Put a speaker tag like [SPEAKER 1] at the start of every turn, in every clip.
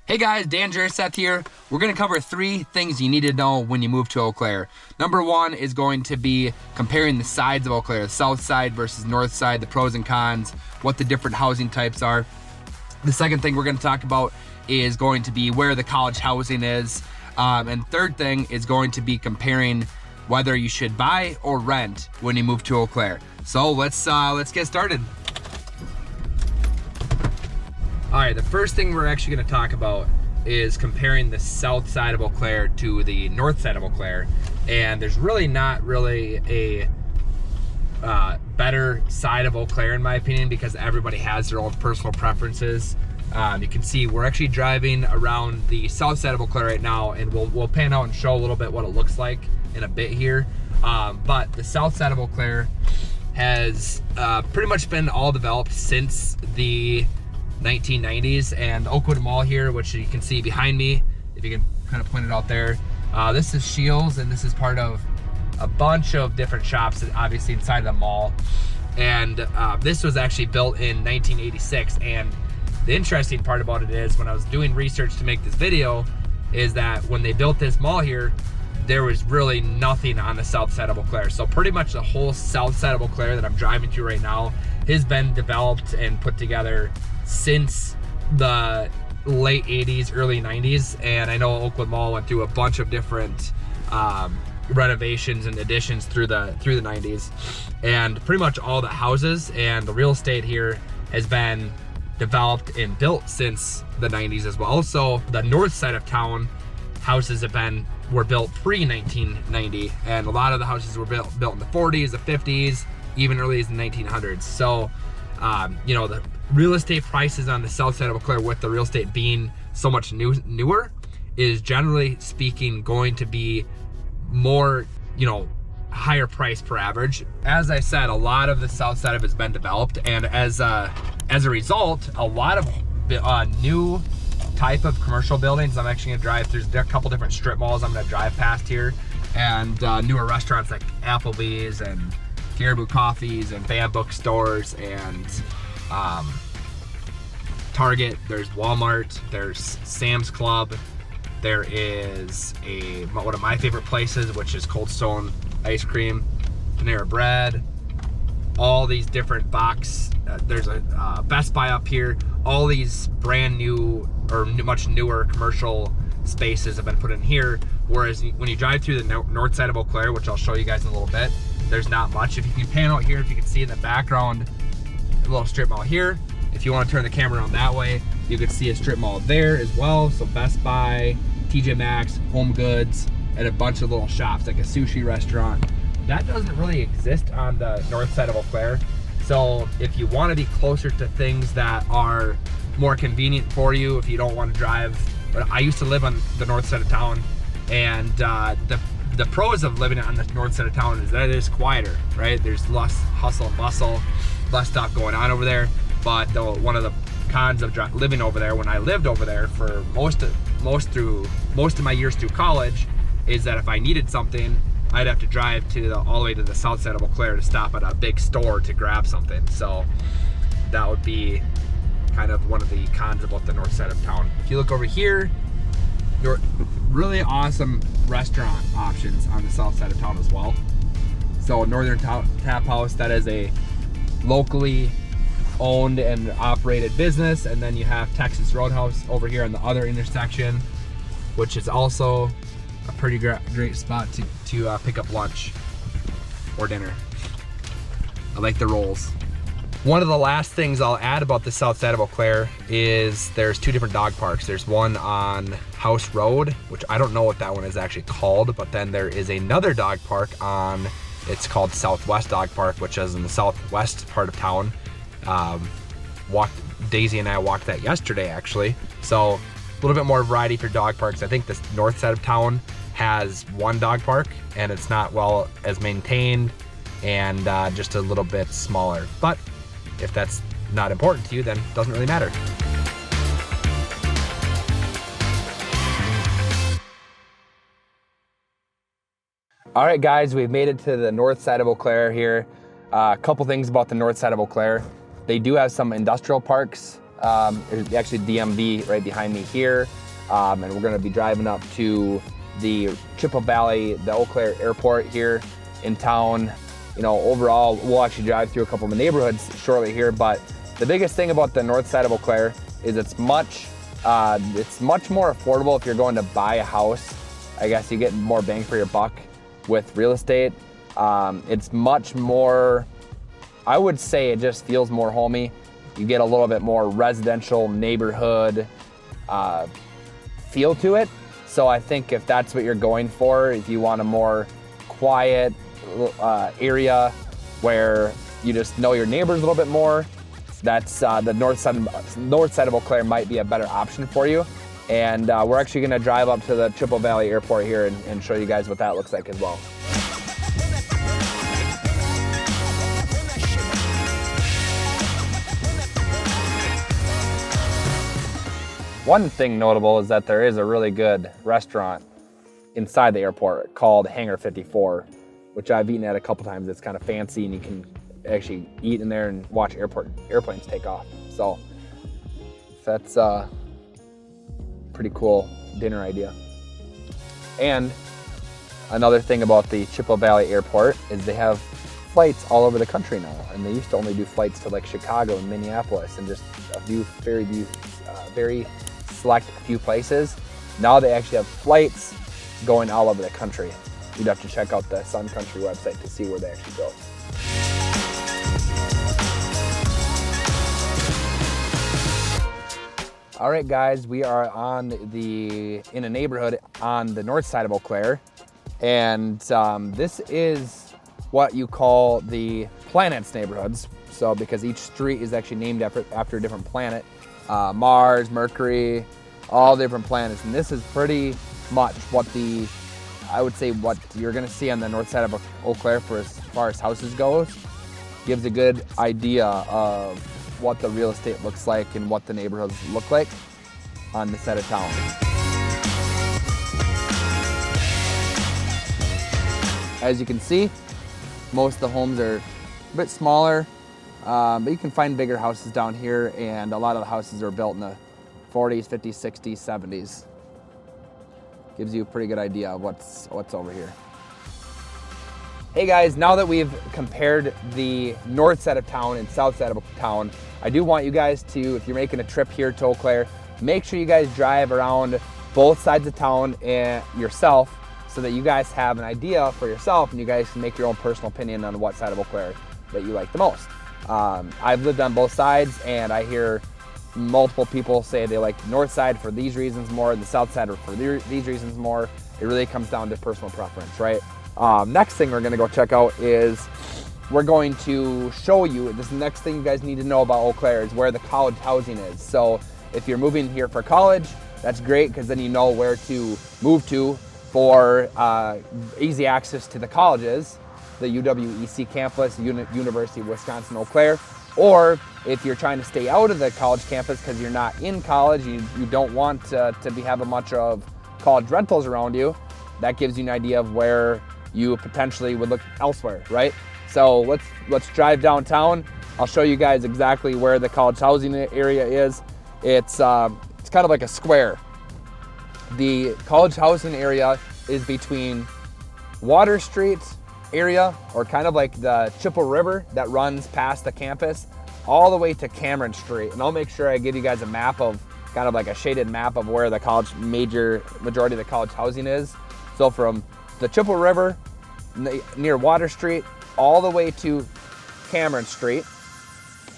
[SPEAKER 1] Hey guys, Dan Seth here. We're going to cover 3 things you need to know when you move to Eau Claire. Number 1 is going to be comparing the sides of Eau Claire, the south side versus north side, the pros and cons, what the different housing types are. The second thing we're going to talk about is going to be where the college housing is. And third thing is going to be comparing whether you should buy or rent when you move to Eau Claire. So let's get started. All right, the first thing we're actually going to talk about is comparing the south side of Eau Claire to the north side of Eau Claire. And there's really not a better side of Eau Claire in my opinion, because everybody has their own personal preferences. You can see we're actually driving around the south side of Eau Claire right now, and we'll pan out and show a little bit what it looks like in a bit here. But the south side of Eau Claire has pretty much been all developed since the 1990s, and Oakwood Mall here, which you can see behind me, if you can kind of point it out there, this is Shields, and this is part of a bunch of different shops obviously inside of the mall. And this was actually built in 1986. And the interesting part about it is, when I was doing research to make this video, is that when they built this mall here, there was really nothing on the south side of Eau Claire. So pretty much the whole south side of Eau Claire that I'm driving through right now has been developed and put together since the late 80s, early 90s. And I know Oakwood Mall went through a bunch of different renovations and additions through the 90s. And pretty much all the houses and the real estate here has been developed and built since the 90s as well. So the north side of town, houses were built pre-1990, and a lot of the houses were built in the 40s, the 50s, even early as the 1900s. So you know, the real estate prices on the south side of Eau Claire, with the real estate being so much newer, is generally speaking going to be more, you know, higher price per average. As I said, a lot of the south side of it has been developed, and as a result, a lot of new type of commercial buildings. I'm actually gonna drive through a couple different strip malls I'm gonna drive past here, and newer restaurants like Applebee's and Caribou Coffees and Bam Bookstores and Target. There's Walmart, there's Sam's Club, there is one of my favorite places, which is Cold Stone Ice Cream, Panera Bread, all these different there's a Best Buy up here. All these brand new or much newer commercial spaces have been put in here, whereas when you drive through the north side of Eau Claire, which I'll show you guys in a little bit, there's not much. If you can pan out here, if you can see in the background, a little strip mall here. If you want to turn the camera around that way, you could see a strip mall there as well. So Best Buy, TJ Maxx, Home Goods, and a bunch of little shops like a sushi restaurant. That doesn't really exist on the north side of Eau Claire. So if you want to be closer to things that are more convenient for you, if you don't want to drive, but I used to live on the north side of town, and the pros of living on the north side of town is that it is quieter, right? There's less hustle and bustle, less stuff going on over there. But one of the cons of living over there, when I lived over there for most of my years through college, is that if I needed something, I'd have to drive all the way to the south side of Eau Claire to stop at a big store to grab something. So that would be kind of one of the cons about the north side of town. If you look over here, there are really awesome restaurant options on the south side of town as well. So Northern Tap House, that is a locally owned and operated business. And then you have Texas Roadhouse over here on the other intersection, which is also a pretty great spot to pick up lunch or dinner. I like the rolls. One of the last things I'll add about the south side of Eau Claire is there's 2 different dog parks. There's one on House Road, which I don't know what that one is actually called, but then there is another dog park it's called Southwest Dog Park, which is in the southwest part of town. Daisy and I walked that yesterday actually. So a little bit more variety for dog parks. I think this north side of town has 1 dog park, and it's not well as maintained and just a little bit smaller. But if that's not important to you, then it doesn't really matter. All right, guys, we've made it to the north side of Eau Claire here. A couple things about the north side of Eau Claire. They do have some industrial parks
[SPEAKER 2] There's actually DMV right behind me here. And we're gonna be driving up to the Chippewa Valley, the Eau Claire airport here in town. You know, overall, we'll actually drive through a couple of the neighborhoods shortly here, but the biggest thing about the north side of Eau Claire is it's much more affordable if you're going to buy a house. I guess you get more bang for your buck with real estate. It's much more, I would say it just feels more homey. You get a little bit more residential neighborhood feel to it. So I think if that's what you're going for, if you want a more quiet area where you just know your neighbors a little bit more, that's the north side of Eau Claire might be a better option for you. And we're actually gonna drive up to the Chippewa Valley airport here and show you guys what that looks like as well. One thing notable is that there is a really good restaurant inside the airport called Hangar 54, which I've eaten at a couple times. It's kind of fancy and you can actually eat in there and watch airplanes take off. So that's a pretty cool dinner idea. And another thing about the Chippewa Valley Airport is they have flights all over the country now. And they used to only do flights to like Chicago and Minneapolis and just a few very select few places. Now they actually have flights going all over the country. You'd have to check out the Sun Country website to see where they actually go. All right, guys, we are in a neighborhood on the north side of Eau Claire, and this is what you call the planets neighborhoods. So because each street is actually named after a different planet, Mars, Mercury, all different planets, and this is pretty much what I would say what you're gonna see on the north side of Eau Claire for as far as houses goes. Gives a good idea of what the real estate looks like and what the neighborhoods look like on this side of town. As you can see, most of the homes are a bit smaller, but you can find bigger houses down here, and a lot of the houses are built in the 40s, 50s, 60s, 70s. Gives you a pretty good idea of what's over here. Hey guys, now that we've compared the north side of town and south side of town, I do want you guys to, if you're making a trip here to Eau Claire, make sure you guys drive around both sides of town yourself so that you guys have an idea for yourself and you guys can make your own personal opinion on what side of Eau Claire that you like the most. I've lived on both sides and I hear multiple people say they like the north side for these reasons more and the south side for these reasons more. It really comes down to personal preference, right? Next thing we're gonna go check out is we're going to show you, this next thing you guys need to know about Eau Claire is where the college housing is. So if you're moving here for college, that's great because then you know where to move to for easy access to the colleges, the UWEC campus, University of Wisconsin Eau Claire. Or if you're trying to stay out of the college campus because you're not in college, you don't want to have a bunch of college rentals around you, that gives you an idea of where you potentially would look elsewhere, right? So let's drive downtown. I'll show you guys exactly where the college housing area is. It's kind of like a square. The college housing area is between Water Street area, or kind of like the Chippewa River that runs past the campus, all the way to Cameron Street. And I'll make sure I give you guys a map of, kind of like a shaded map of where the majority of the college housing is. So from the Chippewa River near Water Street all the way to Cameron Street,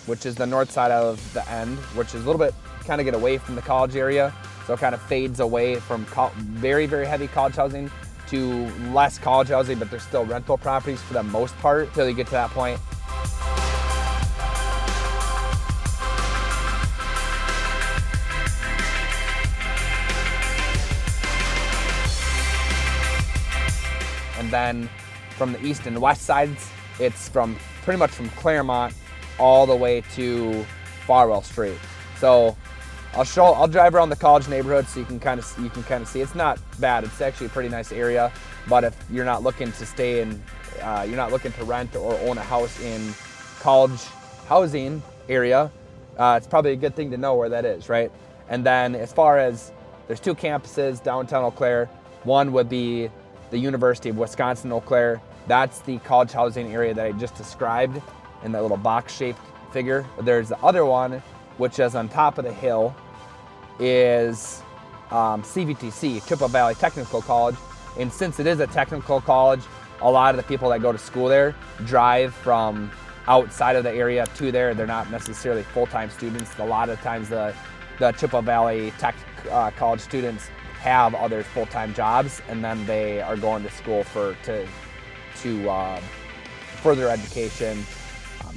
[SPEAKER 2] which is the north side of the end, which is a little bit kind of get away from the college area. So it kind of fades away from very, very heavy college housing to less college housing, but there's still rental properties for the most part until you get to that point. And then from the east and west sides, it's pretty much from Clairemont all the way to Farwell Street. So I'll drive around the college neighborhood so you can kind of see. It's not bad. It's actually a pretty nice area. But if you're not looking to stay in, you're not looking to rent or own a house in college housing area, it's probably a good thing to know where that is, right? And then as far as, there's 2 campuses downtown Eau Claire. One would be the University of Wisconsin Eau Claire. That's the college housing area that I just described in that little box-shaped figure. There's the other one, which is on top of the hill, is CVTC, Chippewa Valley Technical College. And since it is a technical college, a lot of the people that go to school there drive from outside of the area to there. They're not necessarily full-time students. A lot of times the Chippewa Valley Tech College students have other full-time jobs, and then they are going to school to further education.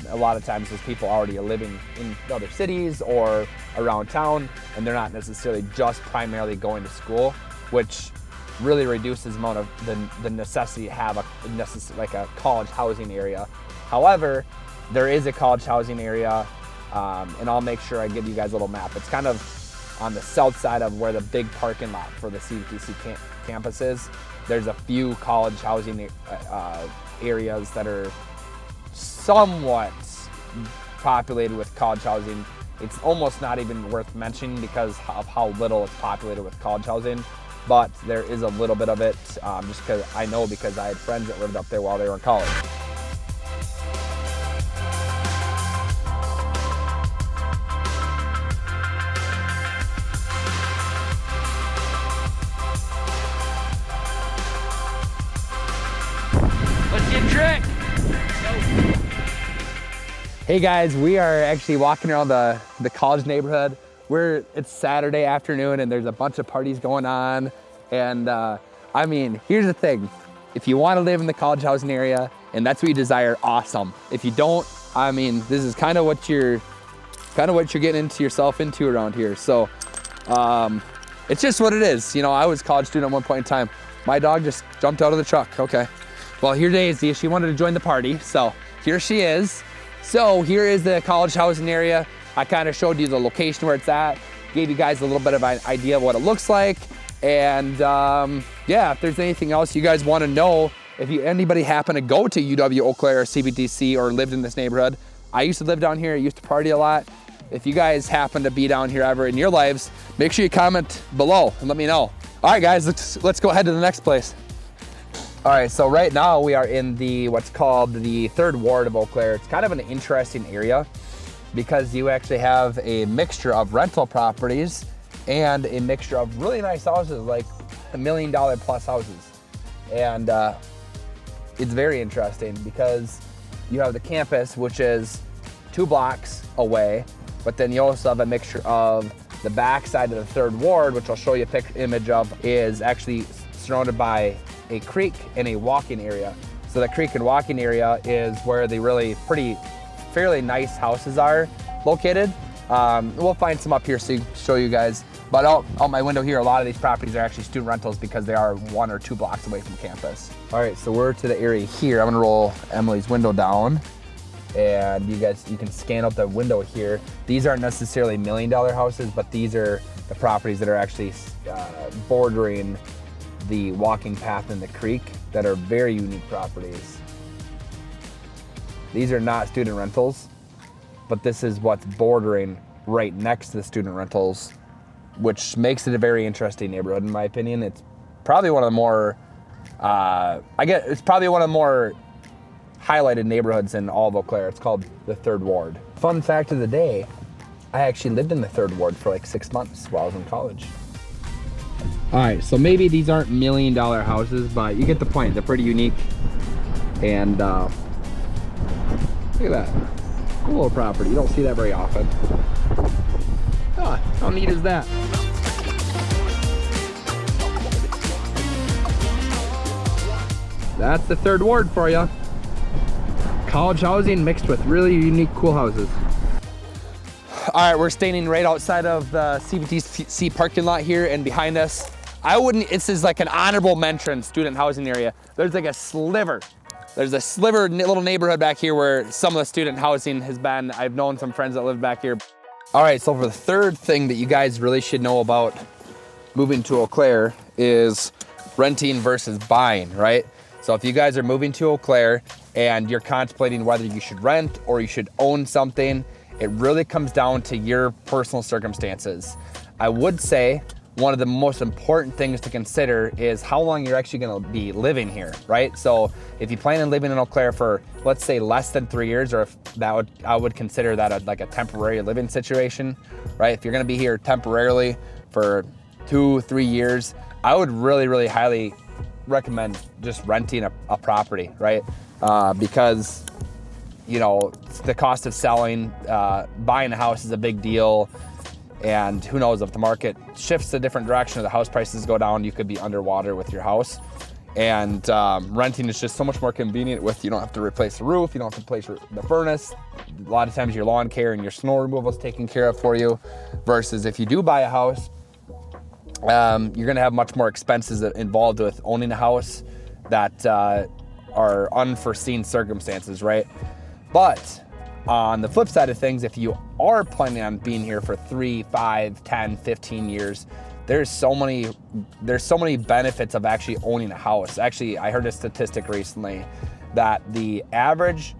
[SPEAKER 2] A lot of times those people already are living in other cities or around town, and they're not necessarily just primarily going to school, which really reduces the amount of the necessity to have like a college housing area. However, there is a college housing area, and I'll make sure I give you guys a little map. It's kind of on the south side of where the big parking lot for the CVTC campus is. There's a few college housing areas that are somewhat populated with college housing. It's almost not even worth mentioning because of how little it's populated with college housing, but there is a little bit of it, just because I know, because I had friends that lived up there while they were in college. Hey guys, we are actually walking around the college neighborhood. It's Saturday afternoon and there's a bunch of parties going on. And I mean, here's the thing. If you want to live in the college housing area and that's what you desire, awesome. If you don't, I mean, this is kind of what you're getting yourself into around here. So it's just what it is. You know, I was a college student at one point in time. My dog just jumped out of the truck. Okay. Well, here's Daisy. She wanted to join the party. So here she is. So here is the college housing area. I kind of showed you the location where it's at, gave you guys a little bit of an idea of what it looks like. And yeah, if there's anything else you guys want to know, if anybody happen to go to UW Eau Claire or CVTC or lived in this neighborhood, I used to live down here, I used to party a lot. If you guys happen to be down here ever in your lives, make sure you comment below and let me know. All right guys, let's go ahead to the next place. All right, so right now we are in what's called the 3rd Ward of Eau Claire. It's kind of an interesting area because you actually have a mixture of rental properties and a mixture of really nice houses, like $1 million plus houses. And it's very interesting because you have the campus, which is 2 blocks away, but then you also have a mixture of the back side of the 3rd Ward, which I'll show you a image of, is actually surrounded by a creek and a walking area. So the creek and walking area is where the really fairly nice houses are located. We'll find some up here to show you guys. But out my window here, a lot of these properties are actually student rentals because they are 1 or 2 blocks away from campus. All right, so we're to the area here. I'm gonna roll Emily's window down and you can scan out the window here. These aren't necessarily $1 million houses, but these are the properties that are actually bordering the walking path in the creek that are very unique properties. These are not student rentals, but this is what's bordering right next to the student rentals, which makes it a very interesting neighborhood in my opinion. It's probably one of the more, it's probably one of the more highlighted neighborhoods in all of Eau Claire. It's called the 3rd Ward. Fun fact of the day, I actually lived in the 3rd Ward for like 6 months while I was in college. All right, so maybe these aren't $1 million houses, but you get the point. They're pretty unique. And look at that, cool little property. You don't see that very often. Oh, how neat is that? That's the 3rd Ward for you. College housing mixed with really unique, cool houses. All right, we're standing right outside of the CVTC parking lot here, and behind us, this is like an honorable mention student housing area. There's like a sliver. There's a sliver little neighborhood back here where some of the student housing has been. I've known some friends that live back here. All right, so for the 3rd thing that you guys really should know about moving to Eau Claire is renting versus buying, right? So if you guys are moving to Eau Claire and you're contemplating whether you should rent or you should own something, It really comes down to your personal circumstances. I would say one of the most important things to consider is how long you're actually going to be living here, right? So if you plan on living in Eau Claire for, let's say, less than 3 years, or if I would consider that like a temporary living situation, right? If you're going to be here temporarily for 2-3 years, I would really, really highly recommend just renting a property, right? Because, you know, the cost of selling, buying a house is a big deal. And who knows, if the market shifts a different direction or the house prices go down, you could be underwater with your house. And renting is just so much more convenient with, you don't have to replace the roof, you don't have to replace the furnace. A lot of times your lawn care and your snow removal is taken care of for you. Versus if you do buy a house, you're gonna have much more expenses involved with owning a house that are unforeseen circumstances, right? But on the flip side of things, if you are planning on being here for 3, 5, 10, 15 years, there's so many benefits of actually owning a house. Actually, I heard a statistic recently that the average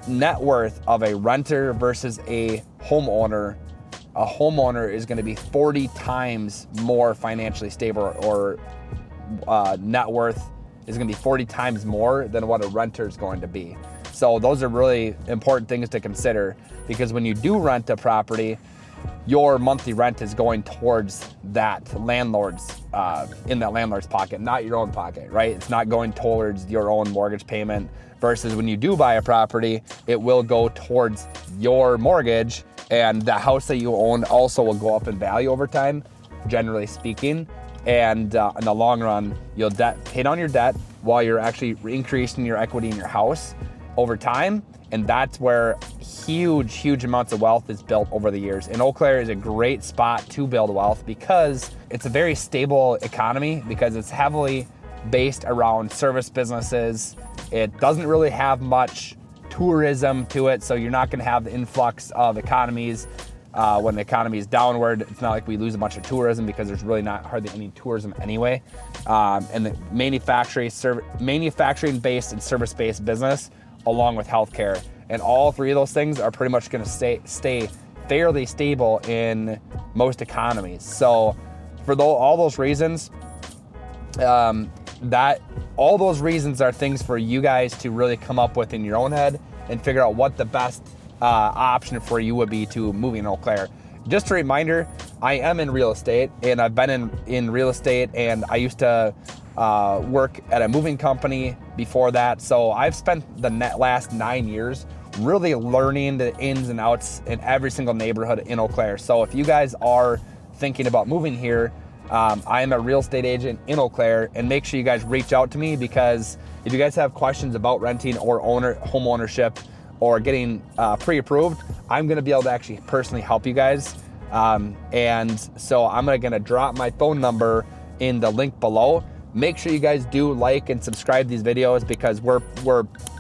[SPEAKER 2] net worth of a renter versus a homeowner is going to be 40 times more financially stable, or net worth is going to be 40 times more than what a renter is going to be. So those are really important things to consider, because when you do rent a property, your monthly rent is going towards that landlord's, in that landlord's pocket, not your own pocket, right? It's not going towards your own mortgage payment, versus when you do buy a property, it will go towards your mortgage, and the house that you own also will go up in value over time, generally speaking. And in the long run, you'll pay down your debt while you're actually increasing your equity in your house over time. And that's where huge amounts of wealth is built over the years. And Eau Claire is a great spot to build wealth because it's a very stable economy, because it's heavily based around service businesses. It doesn't really have much tourism to it, so you're not going to have the influx of economies when the economy is downward. It's not like we lose a bunch of tourism, because there's really not hardly any tourism anyway. And the manufacturing-based and service-based business, along with healthcare, and all three of those things are pretty much going to stay fairly stable in most economies. So for all those reasons, all those reasons are things for you guys to really come up with in your own head and figure out what the best option for you would be to moving in Eau Claire. Just a reminder, I am in real estate, and I've been in real estate, and I used to work at a moving company before that. So I've spent the last 9 years really learning the ins and outs in every single neighborhood in Eau Claire. So if you guys are thinking about moving here, I am a real estate agent in Eau Claire, and make sure you guys reach out to me, because if you guys have questions about renting or home ownership or getting pre-approved, I'm going to be able to actually personally help you guys. And so I'm going to drop my phone number in the link below. Make sure you guys do like and subscribe these videos, because we're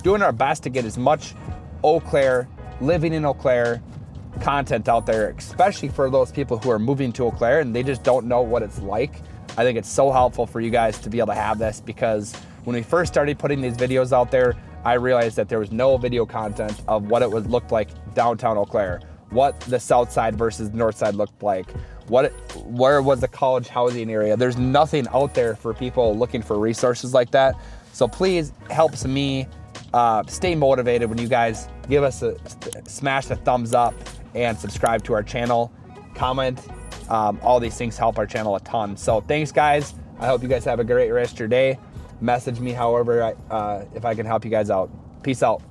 [SPEAKER 2] doing our best to get as much Eau Claire, living in Eau Claire content out there, especially for those people who are moving to Eau Claire and they just don't know what it's like. I think it's so helpful for you guys to be able to have this, because when we first started putting these videos out there, I realized that there was no video content of what it would look like downtown Eau Claire, what the south side versus north side looked like, where was the college housing area. There's nothing out there for people looking for resources like that. So please helps me stay motivated when you guys smash the thumbs up and subscribe to our channel, comment. All these things help our channel a ton. So thanks, guys. I hope you guys have a great rest of your day. Message me however if I can help you guys out. Peace out.